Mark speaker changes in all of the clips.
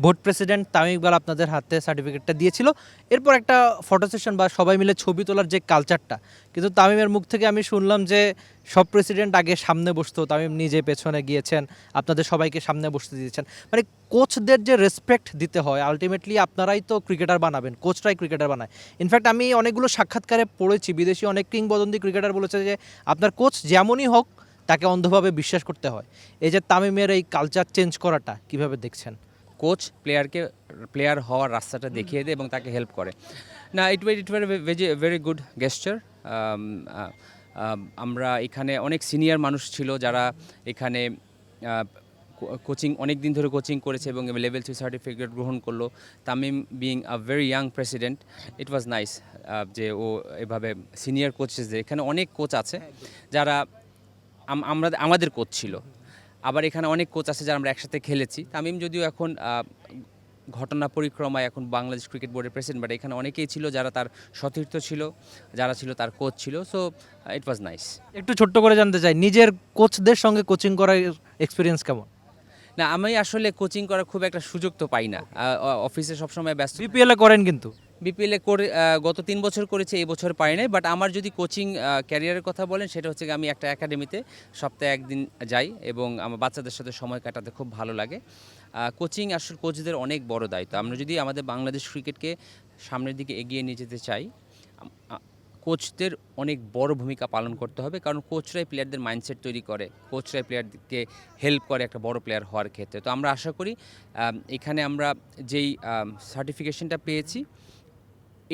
Speaker 1: Board president Tamim Iqbal আপনাদের হাতে সার্টিফিকেটটা দিয়েছিল, এরপর একটা ফটো সেশন বা সবাই মিলে ছবি তোলার যে কালচারটা, কিন্তু তামিমের মুখ থেকে আমি শুনলাম যে সব প্রেসিডেন্ট আগে সামনে বসতো, তামিম নিজে পেছনে গিয়েছেন, আপনাদের সবাইকে সামনে বসতে দিয়েছেন। মানে কোচদের যে রেসপেক্ট দিতে হয়, আলটিমেটলি আপনারাই তো ক্রিকেটার বানাবেন, কোচরাই ক্রিকেটার বানায়। ইনফ্যাক্ট আমি অনেকগুলো সাক্ষাৎকারে পড়েছি, বিদেশি অনেক কিংবদন্তি ক্রিকেটার বলেছে যে আপনার কোচ যেমনই হোক তাকে অন্ধভাবে বিশ্বাস করতে হয়। এই যে তামিমের এই কালচার চেঞ্জ করাটা কিভাবে দেখছেন?
Speaker 2: কোচ প্লেয়ার হওয়ার রাস্তাটা দেখিয়ে দেয় এবং তাকে হেল্প করে। না, ইট ওয়ার ভেরি গুড গেস্টার। আমরা এখানে অনেক সিনিয়র মানুষ ছিল যারা এখানে কোচিং অনেক দিন ধরে কোচিং করেছে এবং লেভেল 3 সার্টিফিকেট গ্রহণ করলো। Tamim being a very young president, it was nice যে ও এভাবে সিনিয়র কোচেসদের, এখানে অনেক কোচ আছে যারা আমাদের কোচ ছিল। আবার এখানে অনেক কোচ আছে যারা আমরা একসাথে খেলেছি। তামিম যদিও এখন ঘটনা পরিক্রমায় এখন বাংলাদেশ ক্রিকেট বোর্ডের প্রেসিডেন্ট, বাট এখানে অনেকেই ছিল যারা তার সতীর্থ ছিল, যারা ছিল তার কোচ ছিল। So it was nice.
Speaker 1: একটু ছোট্ট করে জানতে চাই, নিজের কোচদের সঙ্গে কোচিং করার এক্সপিরিয়েন্স কেমন?
Speaker 2: না, আমি আসলে কোচিং করার খুব একটা সুযোগ তো পাই না, অফিসে সবসময় ব্যস্ত।
Speaker 1: বিপিএল এ করেন কিন্তু।
Speaker 2: বিপিএলে করে গত 3 বছর করেছি, এই বছর পারি নাই। বাট আমার যদি কোচিং ক্যারিয়ারের কথা বলেন, সেটা হচ্ছে আমি একটা একাডেমিতে সপ্তাহে একদিন যাই এবং আমার বাচ্চাদের সাথে সময় কাটাতে খুব ভালো লাগে। কোচিং আসলে কোচদের অনেক বড় দায়িত্ব। আমরা যদি আমাদের বাংলাদেশ ক্রিকেটকে সামনের দিকে এগিয়ে নিয়ে যেতে চাই, কোচদের অনেক বড় ভূমিকা পালন করতে হবে, কারণ কোচরাই প্লেয়ারদের মাইন্ডসেট তৈরি করে, কোচরাই প্লেয়ারকে হেল্প করে একটা বড় প্লেয়ার হওয়ার ক্ষেত্রে। তো আমরা আশা করি এখানে আমরা যেই সার্টিফিকেশনটা পেয়েছি,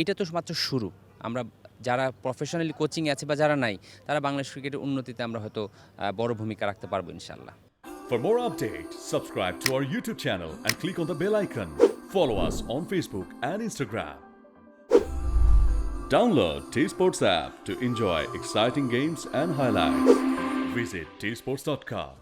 Speaker 2: এটা তো মাত্র শুরু। আমরা যারা প্রফেশনালি কোচিংয়ে আছে বা যারা নাই, তারা বাংলাদেশ ক্রিকেটের উন্নতিতে আমরা হয়তো বড় ভূমিকা রাখতে পারবো ইনশাল্লাহ।
Speaker 3: For more updates, subscribe to our YouTube channel and click on the bell icon. Follow us on Facebook and Instagram. Download T-Sports app to enjoy exciting games and highlights. Visit tsports.com.